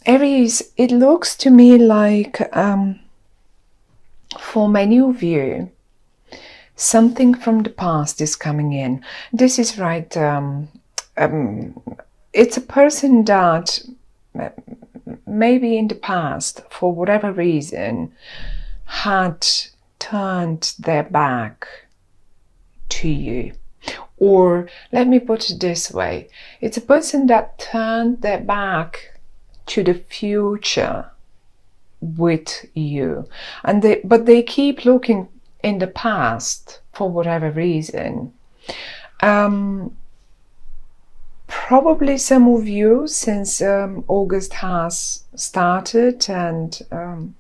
Aries, it looks to me like for many of you, something from the past is coming in. This is right. It's a person that maybe in the past, for whatever reason, had turned their back to you. Or let me put it this way, it's a person that turned their back to the future with you, and but they keep looking in the past for whatever reason. Probably some of you, since August has started and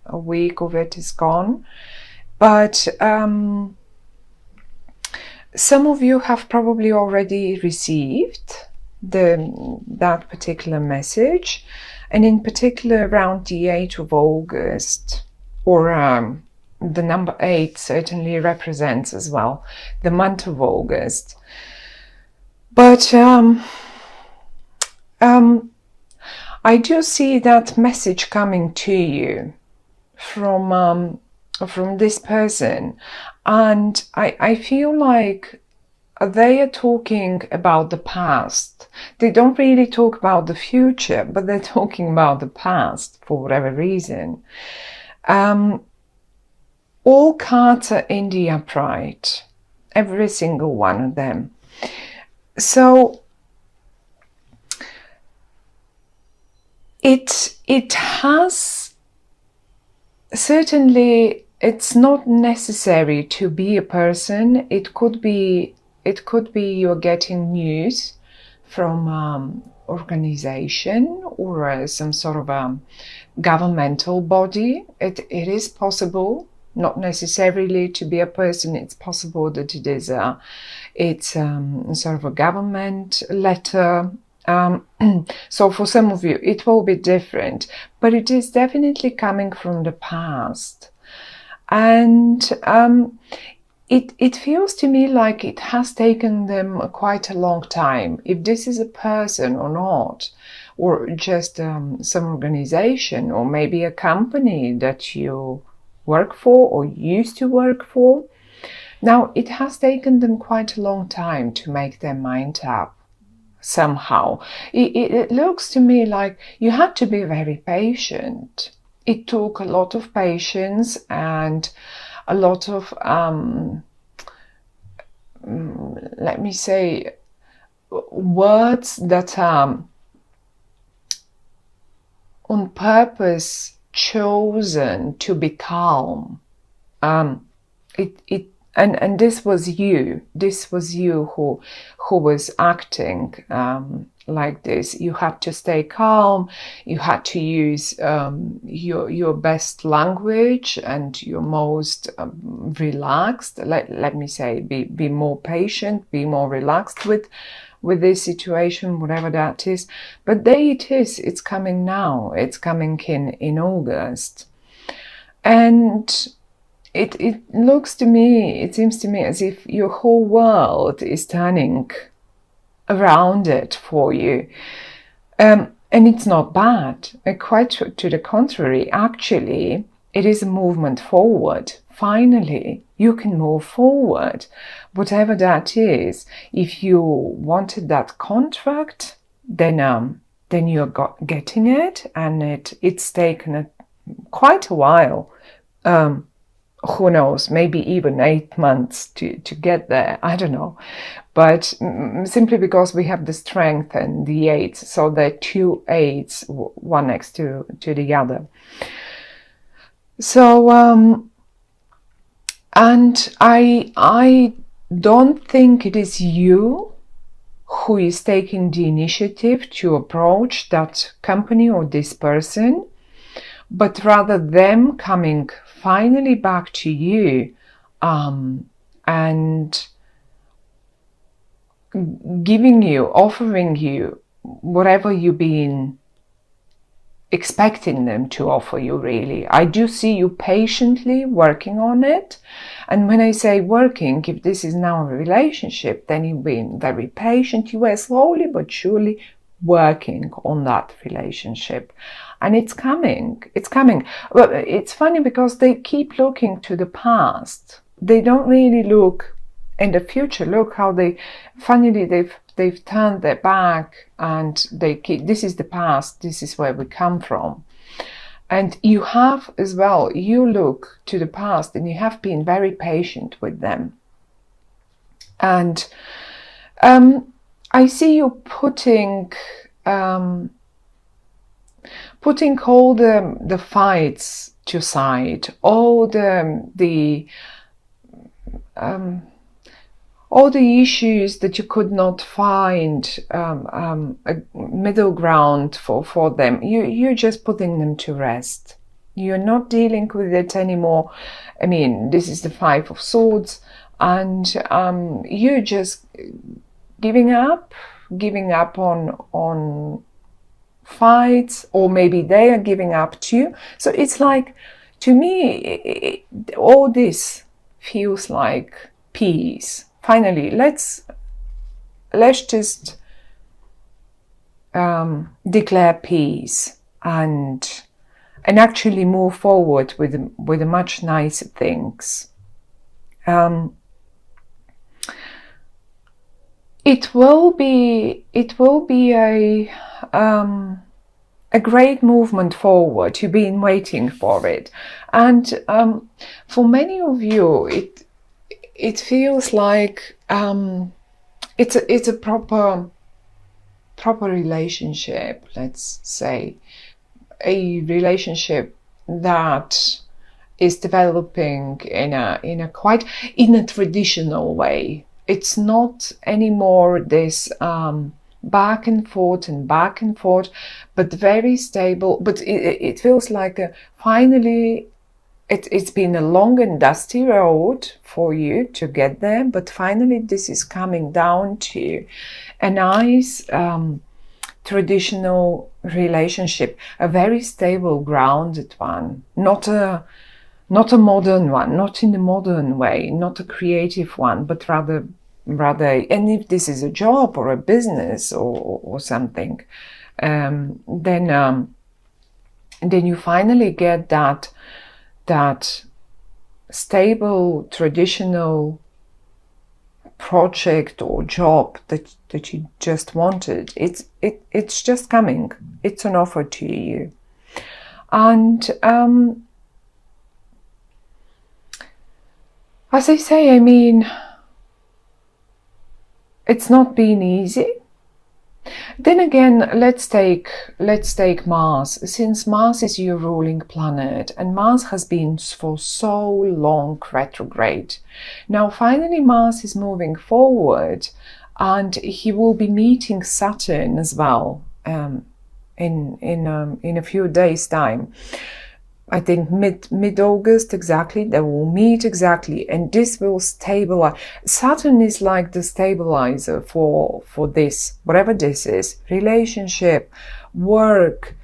a week of it is gone, but some of you have probably already received that particular message, and in particular around the 8th of August, or the number 8 certainly represents as well the month of August. But I do see that message coming to you from this person, and I feel like they are talking about the past. They don't really talk about the future, but they're talking about the past for whatever reason. All cards are in the upright, every single one of them. So it has, certainly it's not necessary to be a person. It could be you're getting news from organization or some sort of governmental body. It is possible, not necessarily to be a person. It's possible that it is sort of a government letter. So for some of you it will be different, but it is definitely coming from the past, and it feels to me like it has taken them quite a long time, if this is a person or not, or just some organization or maybe a company that you work for or used to work for. Now it has taken them quite a long time to make their mind up. Somehow it looks to me like you had to be very patient. It took a lot of patience and a lot of let me say, words that are on purpose chosen to be calm. And this was you. This was you who was acting like this. You had to stay calm. You had to use your best language and your most relaxed. Let me say, be more patient, be more relaxed with this situation, whatever that is. But there it is. It's coming now. It's coming in August, and it looks to me, it seems to me as if your whole world is turning around it for you. And it's not bad. Quite to the contrary, actually, it is a movement forward. Finally, you can move forward. Whatever that is, if you wanted that contract, then you're getting it, and it's taken quite a while. Who knows, maybe even 8 months to get there. I don't know. But simply because we have the strength and the 8, so there are 2 8s, one next to the other. So, and I don't think it is you who is taking the initiative to approach that company or this person, but rather them coming finally back to you and giving you, offering you whatever you've been expecting them to offer you, really. I do see you patiently working on it. And when I say working, if this is now a relationship, then you've been very patient. You are slowly but surely working on that relationship, and it's coming. Well, it's funny because they keep looking to the past. They don't really look in the future. Look how they've turned their back, and they keep, this is the past, this is where we come from. And you have as well, you look to the past and you have been very patient with them. And I see you putting all the fights to side, all the issues that you could not find a middle ground for them. You're just putting them to rest. You're not dealing with it anymore. I mean, this is the Five of Swords, and you're just giving up on fights, or maybe they are giving up too. So it's like, to me, all this feels like peace. Finally, let's just declare peace and actually move forward with much nicer things. It will be a great movement forward. You've been waiting for it, and for many of you, it feels like it's a proper relationship. Let's say a relationship that is developing in a traditional way. It's not anymore this back and forth, but very stable. But it feels like finally it's been a long and dusty road for you to get there, but finally this is coming down to a nice traditional relationship, a very stable, grounded one, not a modern one, not in the modern way, not a creative one, but rather, and if this is a job or a business or something, then you finally get that stable, traditional project or job that you just wanted. It's just coming. It's an offer to you. And as I say, I mean, it's not been easy. Then again, let's take Mars. Since Mars is your ruling planet, and Mars has been for so long retrograde. Now finally Mars is moving forward, and he will be meeting Saturn as well in a few days' time. I think mid-August exactly, they will meet exactly, and this will stabilize. Saturn is like the stabilizer for this, whatever this is, relationship, work,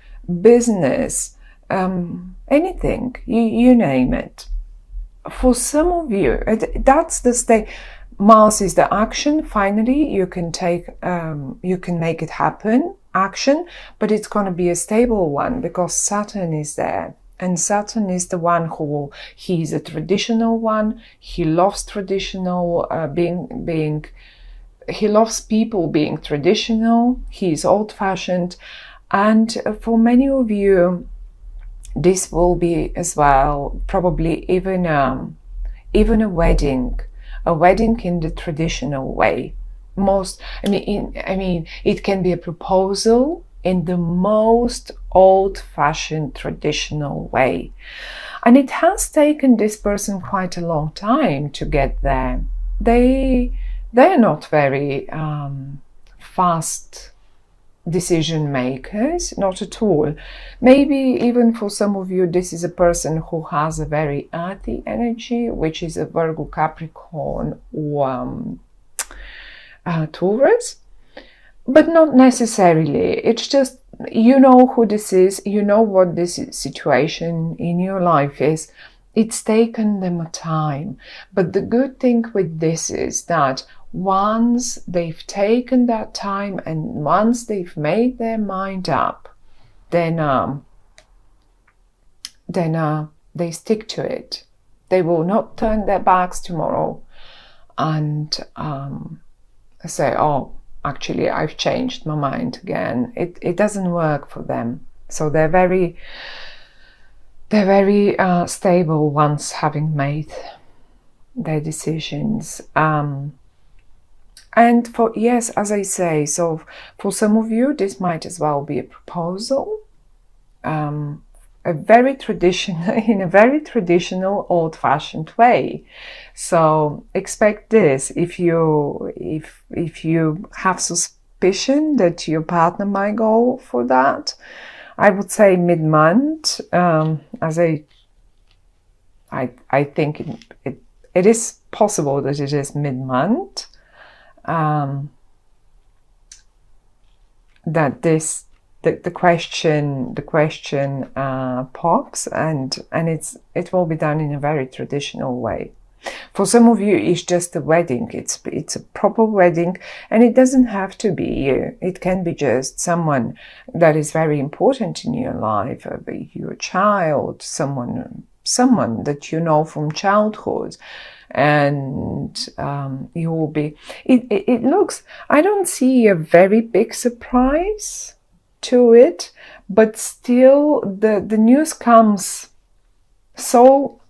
business, anything, you name it. For some of you, that's the state. Mars is the action. Finally, you can make it happen, action, but it's going to be a stable one because Saturn is there. And Saturn is the one he's a traditional one. He loves traditional, he loves people being traditional. He's old-fashioned. And for many of you, this will be as well, probably even a wedding in the traditional way. I mean, it can be a proposal in the most old-fashioned traditional way, and it has taken this person quite a long time to get there. They're not very fast decision makers, not at all. Maybe even for some of you, this is a person who has a very earthy energy, which is a Virgo, Capricorn, or Taurus. But not necessarily. It's just, you know who this is, you know what this situation in your life is. It's taken them a time. But the good thing with this is that once they've taken that time and once they've made their mind up, then they stick to it. They will not turn their backs tomorrow and say, oh, actually I've changed my mind again. It doesn't work for them. So they're very stable once having made their decisions. And for, yes, as I say, so for some of you, this might as well be a proposal, a very traditional, in a very traditional, old-fashioned way. So expect this. If you have suspicion that your partner might go for that, I would say mid-month. As I think it is possible that it is mid-month. That the question pops, and it will be done in a very traditional way. For some of you, it's just a wedding. It's a proper wedding, and it doesn't have to be you. It can be just someone that is very important in your life, your child, someone that you know from childhood. And you will be, it looks, I don't see a very big surprise to it, but still the news comes so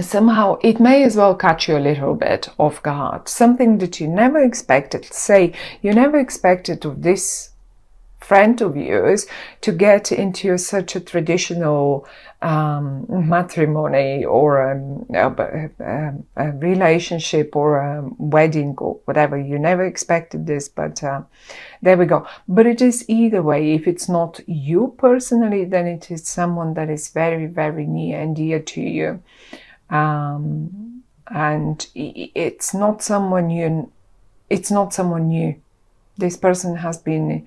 somehow it may as well catch you a little bit off guard. Something that you never expected. Say you never expected of this friend of yours to get into such a traditional matrimony or a relationship or a wedding or whatever. You never expected this, but there we go. But it is either way. If it's not you personally, then it is someone that is very, very near and dear to you. And it's not someone new. It's not someone new. This person has been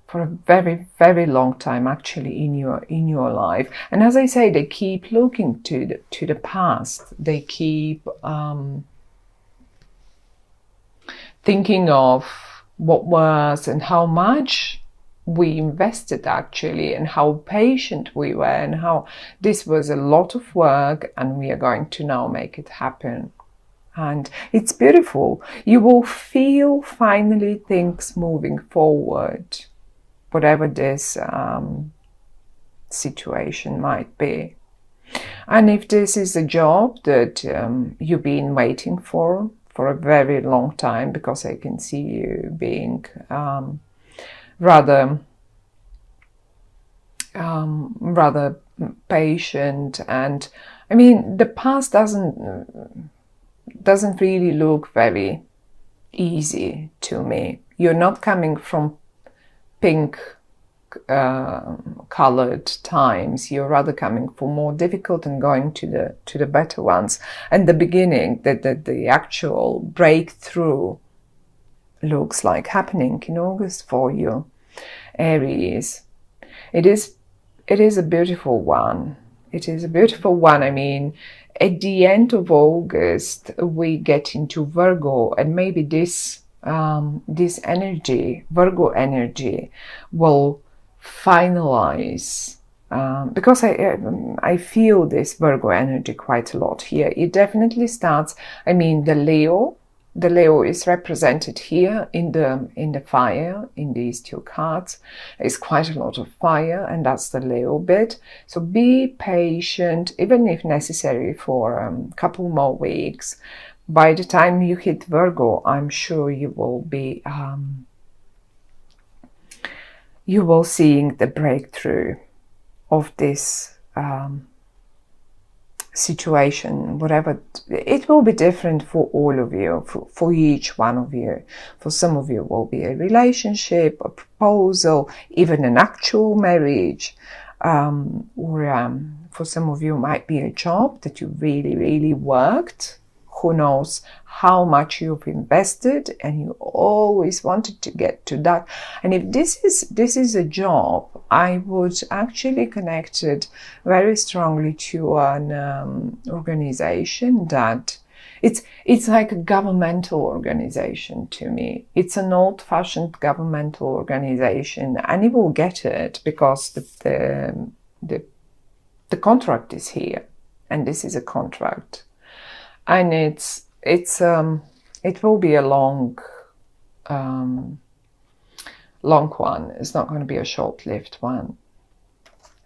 for a very, very long time actually in your life. And as I say, they keep looking to the past. They keep thinking of what was and how much we invested actually, and how patient we were, and how this was a lot of work, and we are going to now make it happen. And it's beautiful. You will feel finally things moving forward, whatever this situation might be. And if this is a job that you've been waiting for a very long time, because I can see you being rather patient, and I mean the past doesn't really look very easy to me. You're not coming from pink colored times. You're rather coming from more difficult and going to the better ones. And the beginning, the actual breakthrough looks like happening in August for you, Aries. It is a beautiful one. It is a beautiful one. I mean, at the end of August, we get into Virgo, and maybe this energy, Virgo energy, will finalize. Because I feel this Virgo energy quite a lot here. It definitely starts. I mean, the Leo is represented here in the fire. In these two cards is quite a lot of fire, and that's the Leo bit. So be patient, even if necessary, for a couple more weeks. By the time you hit Virgo, I'm sure you will be seeing the breakthrough of this situation, whatever. It will be different for all of you, for each one of you. For some of you it will be a relationship, a proposal, even an actual marriage, or for some of you it might be a job that you really, really worked. Who knows how much you've invested, and you always wanted to get to that. And if this is a job, I would actually connect it very strongly to an organization that It's like a governmental organization to me. It's an old-fashioned governmental organization, and you will get it because the contract is here, and this is a contract, and it will be a long one. It's not going to be a short-lived one.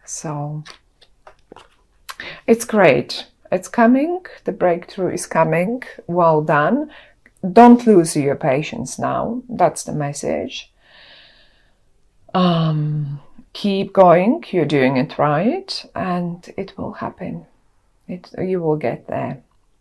So it's great. It's coming. The breakthrough is coming. Well done. Don't lose your patience now. That's the message. Keep going. You're doing it right, and it will happen. You will get there.